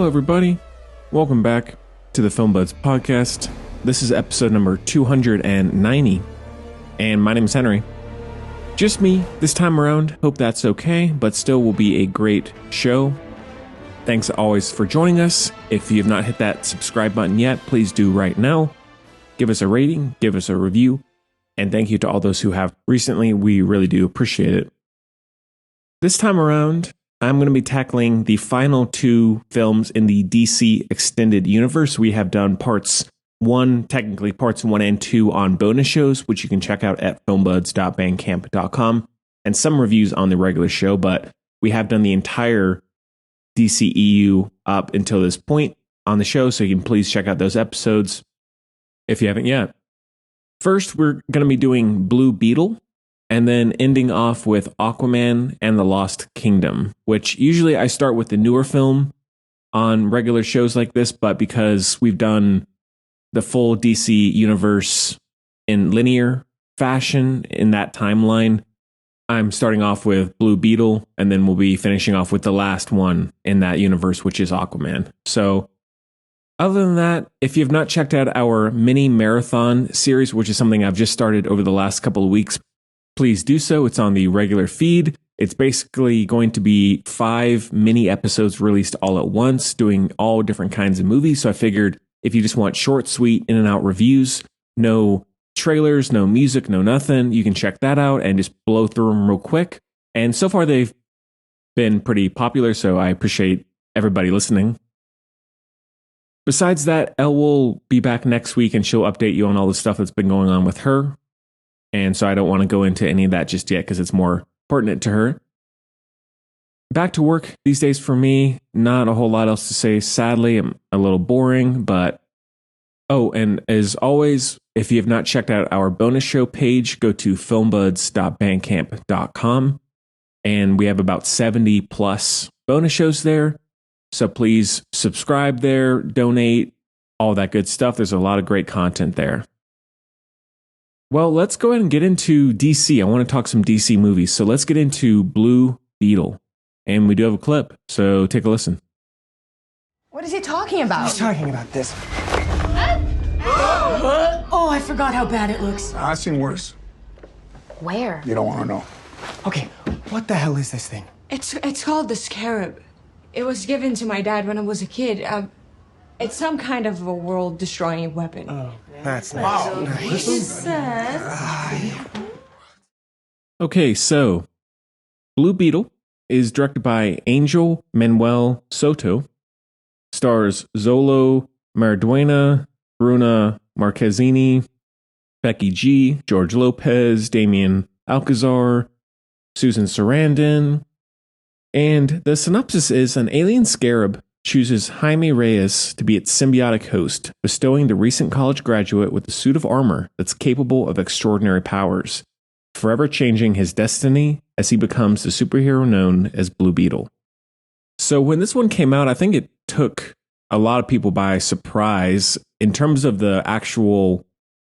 everybody. Welcome back to the Film Buds podcast. This is episode number 290, and my name is Henry. Just me this time around. Hope that's okay, but still will be a great show. Thanks always for joining us. If you have not hit that subscribe button yet, please do right now. Give us a rating, give us a review, and thank you to all those who have recently. We really do appreciate it. This time around, I'm going to be tackling the final two films in the DC Extended Universe. We have done parts 1 and 2 on bonus shows, which you can check out at filmbuds.bandcamp.com, and some reviews on the regular show, but we have done the entire DCEU up until this point on the show, so you can please check out those episodes if you haven't yet. First, we're going to be doing Blue Beetle, and then ending off with Aquaman and the Lost Kingdom, which usually I start with the newer film on regular shows like this, but because we've done the full DC universe in linear fashion in that timeline, I'm starting off with Blue Beetle, and then we'll be finishing off with the last one in that universe, which is Aquaman. So other than that, if you've not checked out our mini marathon series, which is something I've just started over the last couple of weeks, please do so. It's on the regular feed. It's basically going to be 5 mini episodes released all at once, doing all different kinds of movies. So I figured if you just want short, sweet, in and out reviews, no trailers, no music, no nothing, you can check that out and just blow through them real quick. And so far they've been pretty popular, so I appreciate everybody listening. Besides that, Elle will be back next week and she'll update you on all the stuff that's been going on with her. And so I don't want to go into any of that just yet because it's more pertinent to her. Back to work these days for me. Not a whole lot else to say. Sadly, I'm a little boring, but... Oh, and as always, if you have not checked out our bonus show page, go to filmbuds.bandcamp.com. And we have about 70 plus bonus shows there. So please subscribe there, donate, all that good stuff. There's a lot of great content there. Well, let's go ahead and get into DC. I want to talk some DC movies. So let's get into Blue Beetle. And we do have a clip, so take a listen. What is he talking about? He's talking about this. Oh, I forgot how bad it looks. I've seen worse. Where? You don't want to know. Okay, what the hell is this thing? It's called the Scarab. It was given to my dad when I was a kid. It's some kind of a world-destroying weapon. Oh, that's nice. Wow. Nice. Okay, so Blue Beetle is directed by Angel Manuel Soto, stars Zolo Mariduena, Bruna Marquezine, Becky G, George Lopez, Damian Alcazar, Susan Sarandon, and the synopsis is an alien scarab chooses Jaime Reyes to be its symbiotic host, bestowing the recent college graduate with a suit of armor that's capable of extraordinary powers, forever changing his destiny as he becomes the superhero known as Blue Beetle. So when this one came out, I think it took a lot of people by surprise. In terms of the actual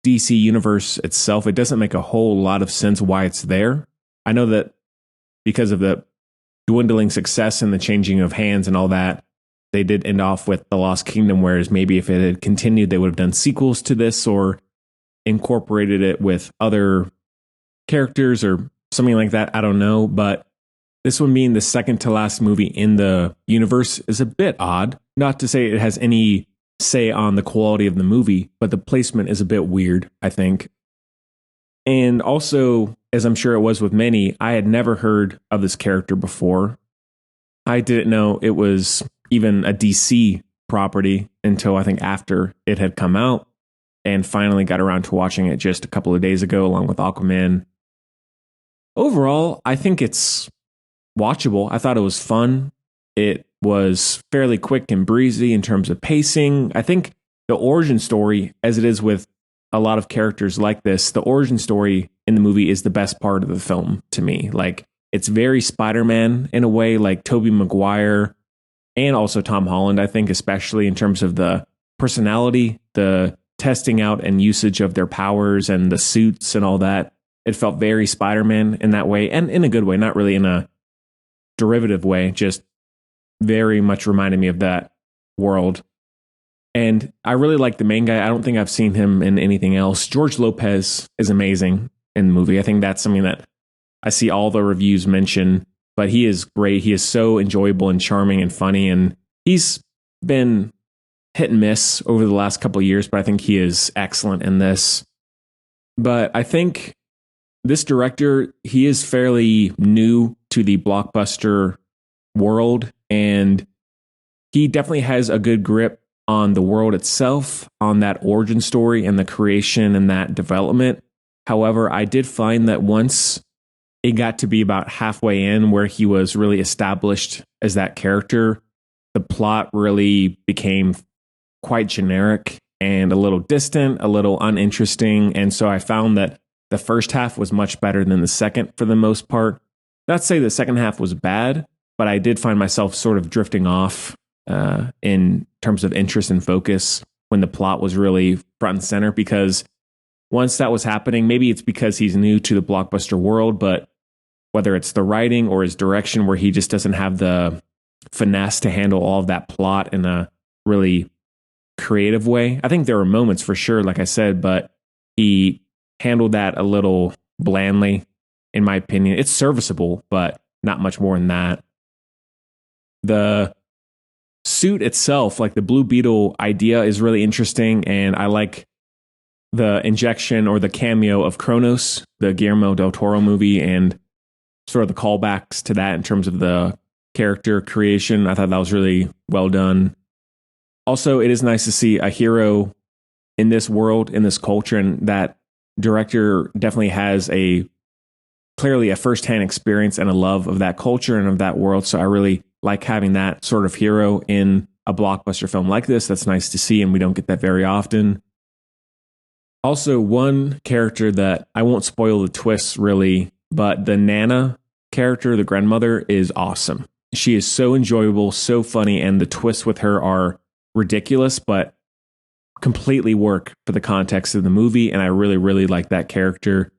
DC universe itself, it doesn't make a whole lot of sense why it's there. I know that because of the dwindling success and the changing of hands and all that, they did end off with The Lost Kingdom, whereas maybe if it had continued, they would have done sequels to this or incorporated it with other characters or something like that. I don't know. But this one being the second to last movie in the universe is a bit odd. Not to say it has any say on the quality of the movie, but the placement is a bit weird, I think. And also, as I'm sure it was with many, I had never heard of this character before. I didn't know it was even a DC property until I think after it had come out, and finally got around to watching it just a couple of days ago along with Aquaman. Overall, I think it's watchable. I thought it was fun. It was fairly quick and breezy in terms of pacing. I think the origin story, as it is with a lot of characters like this, the origin story in the movie is the best part of the film to me. Like, it's very Spider-Man in a way, like Tobey Maguire and also Tom Holland, I think, especially in terms of the personality, the testing out and usage of their powers and the suits and all that. It felt very Spider-Man in that way, and in a good way, not really in a derivative way, just very much reminded me of that. world. And I really like the main guy. I don't think I've seen him in anything else. George Lopez is amazing in the movie. I think that's something that I see all the reviews mention, but he is great. He is so enjoyable and charming and funny. And he's been hit and miss over the last couple of years, but I think he is excellent in this. But I think this director, he is fairly new to the blockbuster world, and he definitely has a good grip on the world itself, on that origin story and the creation and that development. However, I did find that once it got to be about halfway in where he was really established as that character, the plot really became quite generic and a little distant, a little uninteresting. And so I found that the first half was much better than the second for the most part. Not to say the second half was bad, but I did find myself sort of drifting off in terms of interest and focus when the plot was really front and center, because once that was happening, maybe it's because he's new to the blockbuster world, but whether it's the writing or his direction where he just doesn't have the finesse to handle all of that plot in a really creative way. I think there were moments for sure, like I said, but he handled that a little blandly, in my opinion. It's serviceable, but not much more than that. The suit itself, like the Blue Beetle idea, is really interesting, and I like the injection or the cameo of Kronos, the Guillermo del Toro movie, and sort of the callbacks to that in terms of the character creation. I thought that was really well done. Also, it is nice to see a hero in this world, in this culture, and that director definitely has clearly a firsthand experience and a love of that culture and of that world. So I really like having that sort of hero in a blockbuster film like this. That's nice to see, and we don't get that very often. Also, one character that I won't spoil the twists really, but the Nana character, the grandmother, is awesome. She is so enjoyable, so funny, and the twists with her are ridiculous, but completely work for the context of the movie, and I really, really like that character.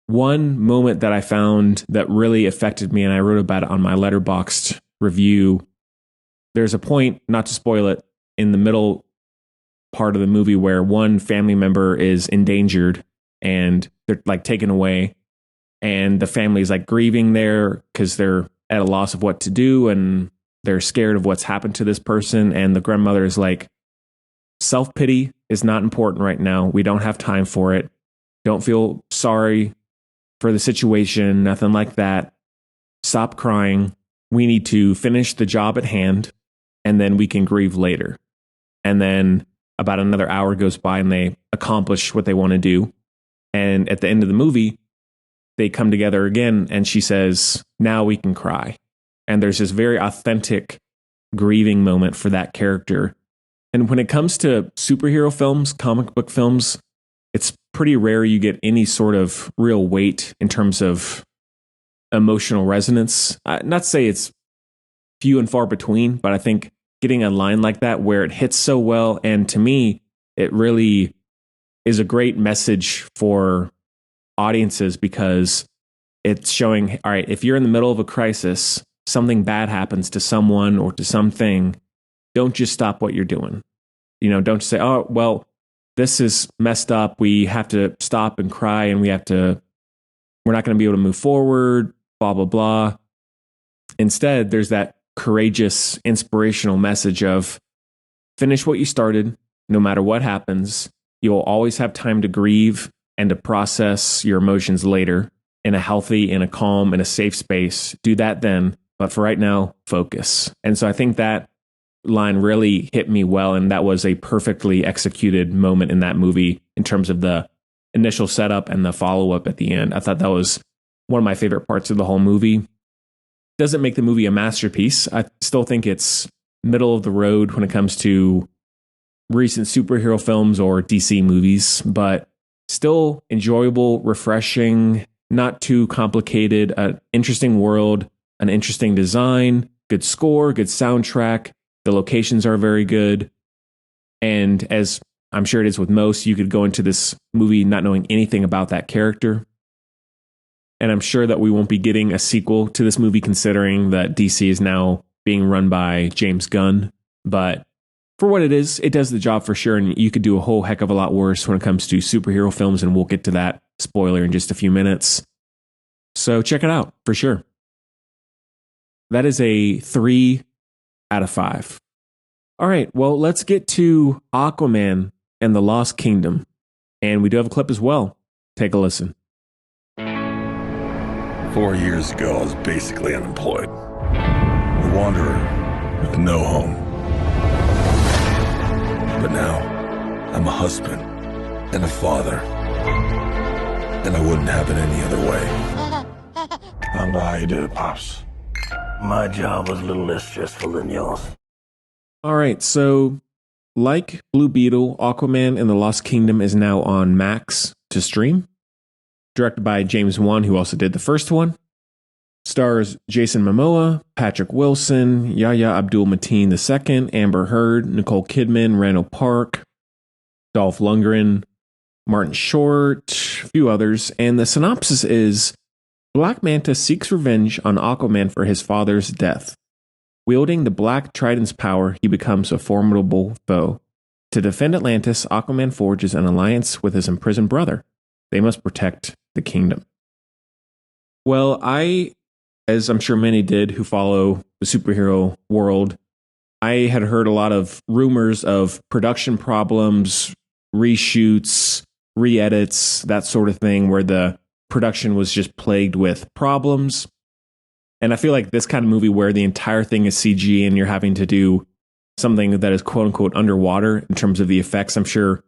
One moment that I found that really affected me, and I wrote about it on my Letterboxd review, there's a point, not to spoil it, in the middle part of the movie where one family member is endangered and they're like taken away, and the family's like grieving there because they're at a loss of what to do and they're scared of what's happened to this person. And the grandmother is like, self-pity is not important right now. We don't have time for it. Don't feel sorry for the situation, nothing like that. Stop crying. We need to finish the job at hand, and then we can grieve later. And then about another hour goes by and they accomplish what they want to do. And at the end of the movie, they come together again, and she says, now we can cry. And there's this very authentic grieving moment for that character. And when it comes to superhero films, comic book films, it's pretty rare you get any sort of real weight in terms of emotional resonance. Not to say it's few and far between, but I think getting a line like that where it hits so well, and to me, it really is a great message for audiences, because it's showing, all right, if you're in the middle of a crisis, something bad happens to someone or to something, don't just stop what you're doing. Don't just say, oh, well, this is messed up. We have to stop and cry, and we're not going to be able to move forward, blah, blah, blah. Instead, there's that courageous, inspirational message of finish what you started, no matter what happens. You'll always have time to grieve and to process your emotions later in a healthy, in a calm, in a safe space. Do that then. But for right now, focus. And so I think that line really hit me well, and that was a perfectly executed moment in that movie in terms of the initial setup and the follow-up at the end. I thought that was one of my favorite parts of the whole movie. Doesn't make the movie a masterpiece. I still think it's middle of the road when it comes to recent superhero films or DC movies, but still enjoyable, refreshing, not too complicated, an interesting world, an interesting design, good score, good soundtrack. The locations are very good. And as I'm sure it is with most, you could go into this movie not knowing anything about that character. And I'm sure that we won't be getting a sequel to this movie, considering that DC is now being run by James Gunn. But for what it is, it does the job for sure. And you could do a whole heck of a lot worse when it comes to superhero films. And we'll get to that spoiler in just a few minutes. So check it out for sure. That is a 3 out of 5. All right. Well, let's get to Aquaman and the Lost Kingdom. And we do have a clip as well. Take a listen. 4 years ago, I was basically unemployed. A wanderer with no home. But now, I'm a husband and a father. And I wouldn't have it any other way. I don't know how you did it, Pops. My job was a little less stressful than yours. All right, so like Blue Beetle, Aquaman and the Lost Kingdom is now on Max to stream. Directed by James Wan, who also did the first one. Stars Jason Momoa, Patrick Wilson, Yahya Abdul-Mateen II, Amber Heard, Nicole Kidman, Randall Park, Dolph Lundgren, Martin Short, a few others. And the synopsis is: Black Manta seeks revenge on Aquaman for his father's death. Wielding the Black Trident's power, he becomes a formidable foe. To defend Atlantis, Aquaman forges an alliance with his imprisoned brother. They must protect the kingdom. Well, as I'm sure many did who follow the superhero world, I had heard a lot of rumors of production problems, reshoots, re-edits, that sort of thing, where the production was just plagued with problems. And I feel like this kind of movie where the entire thing is CG and you're having to do something that is quote unquote underwater in terms of the effects, I'm sure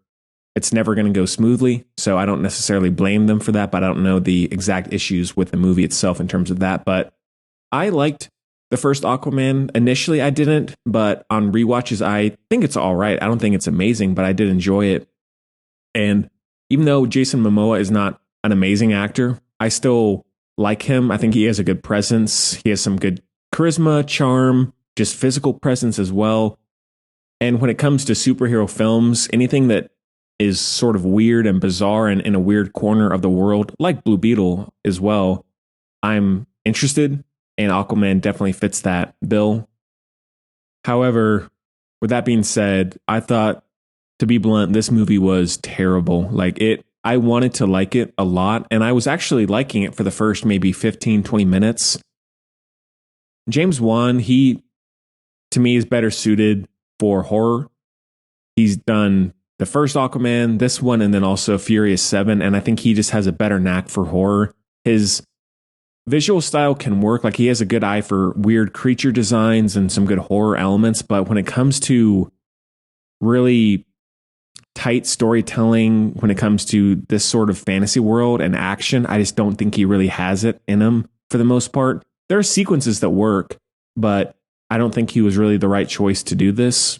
it's never going to go smoothly. So I don't necessarily blame them for that, but I don't know the exact issues with the movie itself in terms of that. But I liked the first Aquaman. Initially, I didn't, but on rewatches, I think it's all right. I don't think it's amazing, but I did enjoy it. And even though Jason Momoa is not an amazing actor, I still like him. I think he has a good presence. He has some good charisma, charm, just physical presence as well. And when it comes to superhero films, anything that is sort of weird and bizarre and in a weird corner of the world, like Blue Beetle as well, I'm interested, and Aquaman definitely fits that bill. However, with that being said, I thought, to be blunt, this movie was terrible. I wanted to like it a lot, and I was actually liking it for the first maybe 15, 20 minutes. James Wan, he, to me, is better suited for horror. He's done the first Aquaman, this one, and then also Furious 7, and I think he just has a better knack for horror. His visual style can work. He has a good eye for weird creature designs and some good horror elements, but when it comes to really tight storytelling, when it comes to this sort of fantasy world and action, I just don't think he really has it in him for the most part. There are sequences that work, but I don't think he was really the right choice to do this.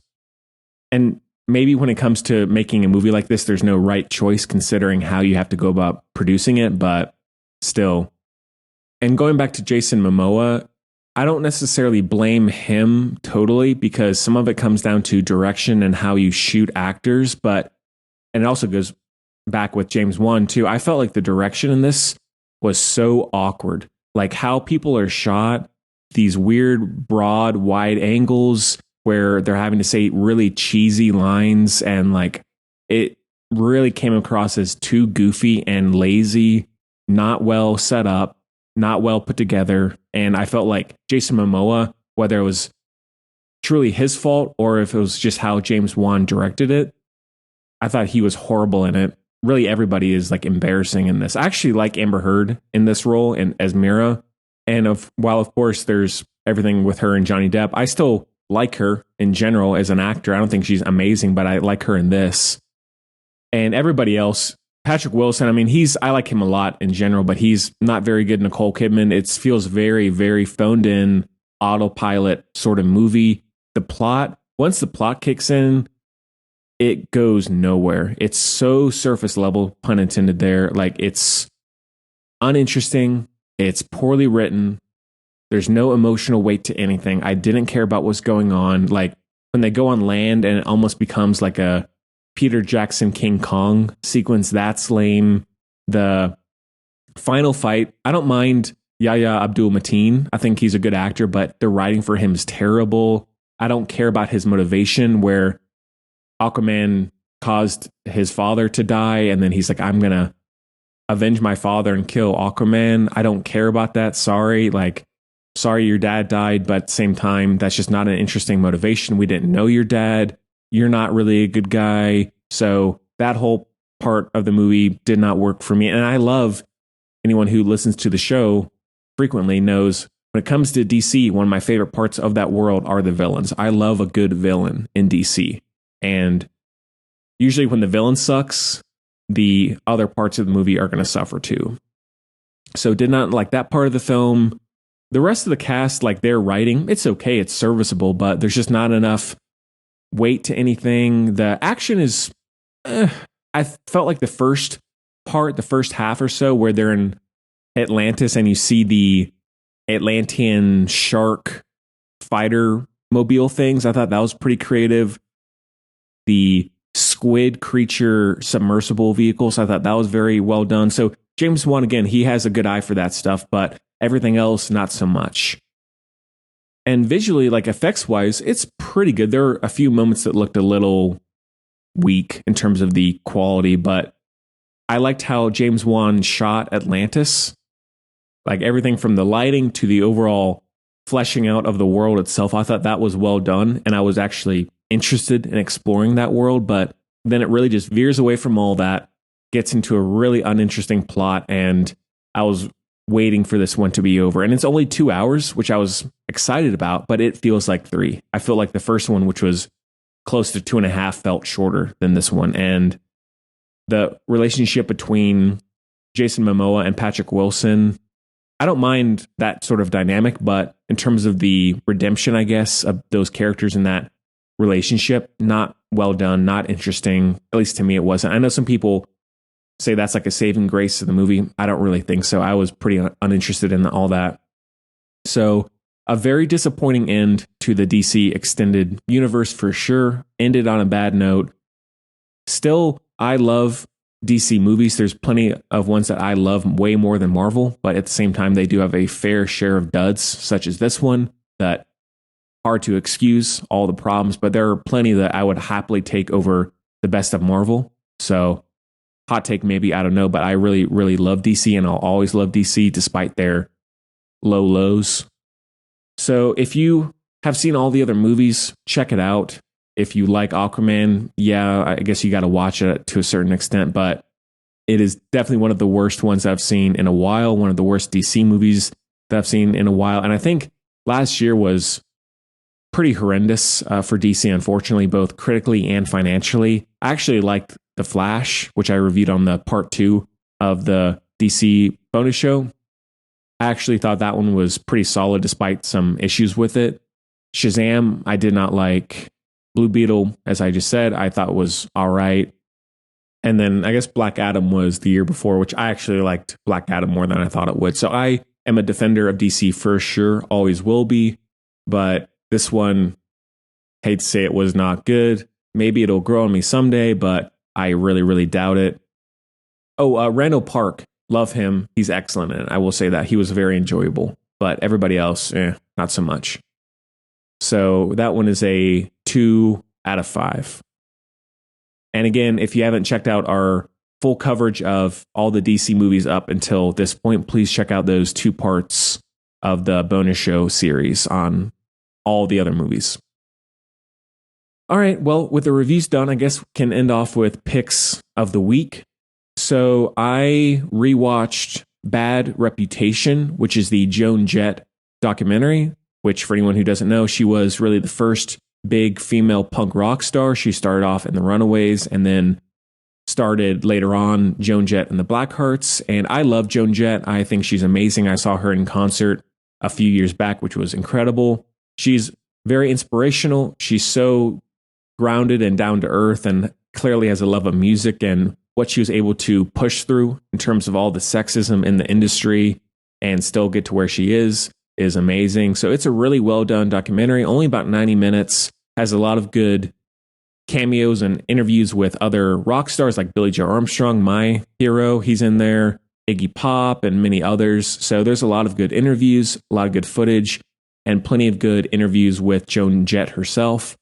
And maybe when it comes to making a movie like this, there's no right choice considering how you have to go about producing it, but still. And going back to Jason Momoa, I don't necessarily blame him totally, because some of it comes down to direction and how you shoot actors, and it also goes back with James Wan too. I felt like the direction in this was so awkward. How people are shot, these weird, broad, wide angles where they're having to say really cheesy lines, and it really came across as too goofy and lazy, not well set up, not well put together. And I felt like Jason Momoa, whether it was truly his fault or if it was just how James Wan directed it, I thought he was horrible in it. Really, everybody is embarrassing in this. I actually like Amber Heard in this role and as Mira. And while of course there's everything with her and Johnny Depp, I still like her in general as an actor. I don't think she's amazing, but I like her in this. And everybody else, Patrick Wilson, I like him a lot in general, but he's not very good. Nicole Kidman, it feels very, very phoned in, autopilot sort of movie. The plot, once the plot kicks in, it goes nowhere. It's so surface level, pun intended there. It's uninteresting. It's poorly written. There's no emotional weight to anything. I didn't care about what's going on. When they go on land and it almost becomes like a Peter Jackson King Kong sequence, that's lame. The final fight, I don't mind Yahya Abdul-Mateen. I think he's a good actor, but the writing for him is terrible. I don't care about his motivation where Aquaman caused his father to die and then he's like, I'm going to avenge my father and kill Aquaman. I don't care about that. Sorry. Like, sorry your dad died, but at the same time, that's just not an interesting motivation. We didn't know your dad. You're not really a good guy. So that whole part of the movie did not work for me. And I love anyone who listens to the show frequently knows when it comes to DC, one of my favorite parts of that world are the villains. I love a good villain in DC. And usually when the villain sucks, the other parts of the movie are going to suffer too. So did not like that part of the film. The rest of the cast, like their writing, it's okay, it's serviceable, but there's just not enough weight to anything. The action is, I felt like the first half or so where they're in Atlantis and you see the Atlantean shark fighter mobile things. I thought that was pretty creative. The squid creature submersible vehicles, I thought that was very well done. So James Wan, again, he has a good eye for that stuff, but everything else, not so much. And visually, like effects wise, it's pretty good. There are a few moments that looked a little weak in terms of the quality, but I liked how James Wan shot Atlantis. Like everything from the lighting to the overall fleshing out of the world itself. I thought that was well done. And I was actually interested in exploring that world, but then it really just veers away from all that, gets into a really uninteresting plot. And I was waiting for this one to be over. And it's only 2 hours, which I was excited about, but it feels like 3. I feel like the first one, which was close to 2.5, felt shorter than this one. And the relationship between Jason Momoa and Patrick Wilson, I don't mind that sort of dynamic, but in terms of the redemption, I guess, of those characters in that relationship, not well done, not interesting. At least to me, it wasn't. I know some people say that's like a saving grace to the movie. I don't really think so. I was pretty uninterested in all that. So a very disappointing end to the DC extended universe for sure. Ended on a bad note. Still, I love DC movies. There's plenty of ones that I love way more than Marvel, but at the same time, they do have a fair share of duds, such as this one, that hard to excuse all the problems, but there are plenty that I would happily take over the best of Marvel. So hot take maybe, I don't know, but I really, really love DC and I'll always love DC despite their low lows. So if you have seen all the other movies, check it out. If you like Aquaman, yeah, I guess you got to watch it to a certain extent, but it is definitely one of the worst ones I've seen in a while, one of the worst DC movies that I've seen in a while. And I think last year was pretty horrendous for DC, unfortunately, both critically and financially. I actually liked The Flash, which I reviewed on the part 2 of the DC bonus show. I actually thought that one was pretty solid despite some issues with it. Shazam, I did not like. Blue Beetle, as I just said, I thought was all right. And then I guess Black Adam was the year before, which I actually liked Black Adam more than I thought it would. So I am a defender of DC for sure, always will be. But this one, hate to say it, was not good. Maybe it'll grow on me someday, but I really, really doubt it. Oh, Randall Park, love him. He's excellent in it. I will say that. He was very enjoyable. But everybody else, not so much. So that one is a 2 out of 5. And again, if you haven't checked out our full coverage of all the DC movies up until this point, please check out those 2 parts of the bonus show series on all the other movies. All right, well, with the reviews done, I guess we can end off with picks of the week. So I rewatched Bad Reputation, which is the Joan Jett documentary, which for anyone who doesn't know, she was really the first big female punk rock star. She started off in the Runaways and then started later on Joan Jett and the Blackhearts. And I love Joan Jett. I think she's amazing. I saw her in concert a few years back, which was incredible. She's very inspirational. She's so grounded and down to earth and clearly has a love of music, and what she was able to push through in terms of all the sexism in the industry and still get to where she is amazing. So it's a really well done documentary, only about 90 minutes, has a lot of good cameos and interviews with other rock stars like Billie Joe Armstrong, my hero. He's in there, Iggy Pop and many others. So there's a lot of good interviews, a lot of good footage. and plenty of good interviews with Joan Jett herself.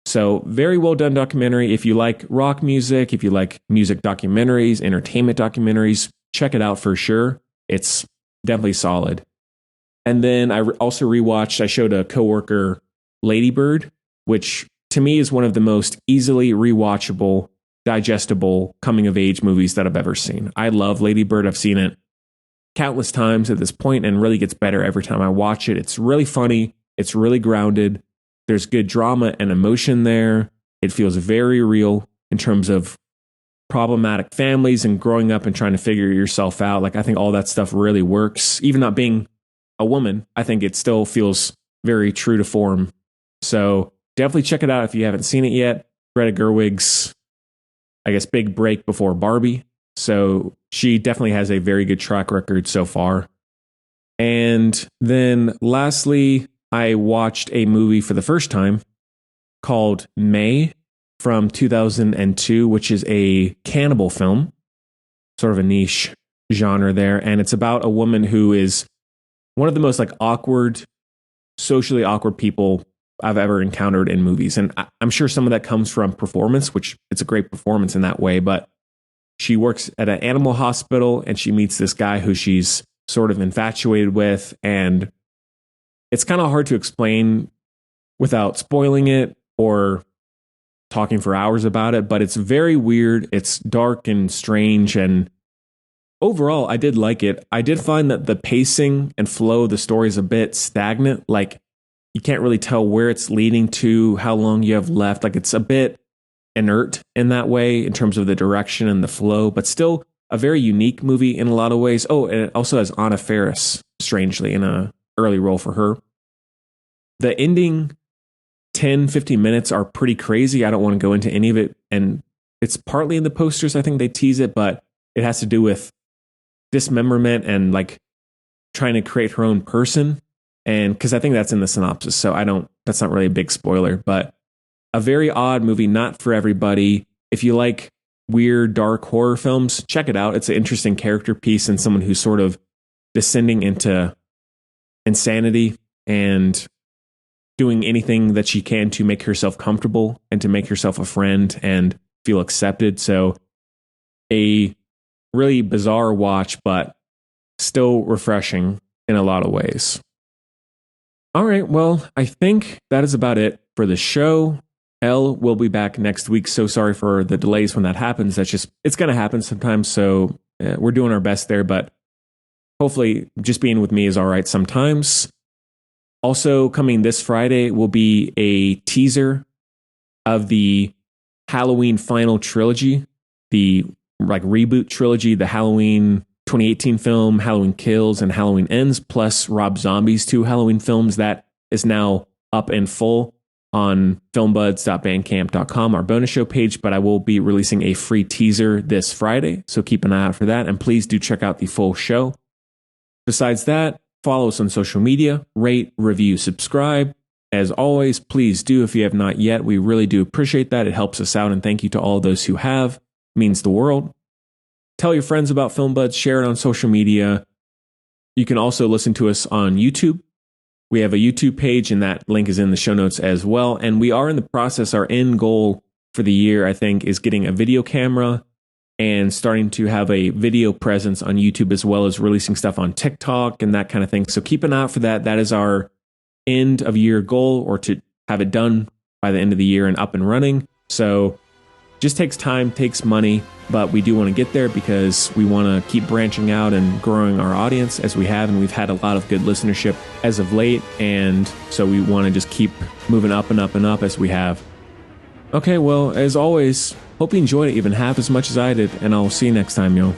So very well done documentary. If you like rock music, if you like music documentaries, entertainment documentaries, check it out for sure. It's definitely solid. And then I also rewatched, I showed a coworker Lady Bird, which to me is one of the most easily rewatchable, digestible coming of age movies that I've ever seen. I love Lady Bird. I've seen it countless times at this point and really gets better every time I watch it. It's really funny. It's really grounded. There's good drama and emotion there. It feels very real in terms of problematic families and growing up and trying to figure yourself out. Like, I think all that stuff really works. Even not being a woman, I think it still feels very true to form. So definitely check it out if you haven't seen it yet. Greta Gerwig's, I guess, big break before Barbie. So she definitely has a very good track record so far. And then lastly, I watched a movie for the first time called May from 2002, which is a cannibal film, sort of a niche genre there. And it's about a woman who is one of the most awkward, socially awkward people I've ever encountered in movies. And I'm sure some of that comes from performance, which it's a great performance in that way. But she works at an animal hospital and she meets this guy who she's sort of infatuated with. And it's kind of hard to explain without spoiling it or talking for hours about it, but it's very weird. It's dark and strange. And overall, I did like it. I did find that the pacing and flow of the story is a bit stagnant. You can't really tell where it's leading to, how long you have left. It's a bit inert in that way in terms of the direction and the flow, but still a very unique movie in a lot of ways. Oh, and it also has Anna Faris, strangely, in an early role for her. The ending 10-15 minutes are pretty crazy. I don't want to go into any of it. And it's partly in the posters. I think they tease it, but it has to do with dismemberment and trying to create her own person. And because I think that's in the synopsis. So that's not really a big spoiler, but a very odd movie, not for everybody. If you like weird, dark horror films, check it out. It's an interesting character piece and someone who's sort of descending into insanity and doing anything that she can to make herself comfortable and to make herself a friend and feel accepted. So a really bizarre watch, but still refreshing in a lot of ways. All right, well, I think that is about it for the show. Elle will be back next week. So sorry for the delays when that happens. It's going to happen sometimes. So we're doing our best there, but hopefully just being with me is all right sometimes. Also coming this Friday will be a teaser of the Halloween final trilogy, the reboot trilogy, the Halloween 2018 film, Halloween Kills and Halloween Ends, plus Rob Zombie's 2 Halloween films. That is now up in full on filmbuds.bandcamp.com, our bonus show page, but I will be releasing a free teaser this Friday, so keep an eye out for that, and please do check out the full show. Besides that, follow us on social media, rate, review, subscribe. As always, please do if you have not yet. We really do appreciate that. It helps us out, and thank you to all those who have. It means the world. Tell your friends about Film Buds, share it on social media. You can also listen to us on YouTube. We have a YouTube page, and that link is in the show notes as well. And we are in the process, our end goal for the year, I think, is getting a video camera and starting to have a video presence on YouTube, as well as releasing stuff on TikTok and that kind of thing. So keep an eye out for that. That is our end of year goal, or to have it done by the end of the year and up and running. So just takes time, takes money, but we do want to get there because we want to keep branching out and growing our audience as we have, and we've had a lot of good listenership as of late, and so we want to just keep moving up and up and up as we have. Okay, well, as always, hope you enjoyed it even half as much as I did, and I'll see you next time, y'all.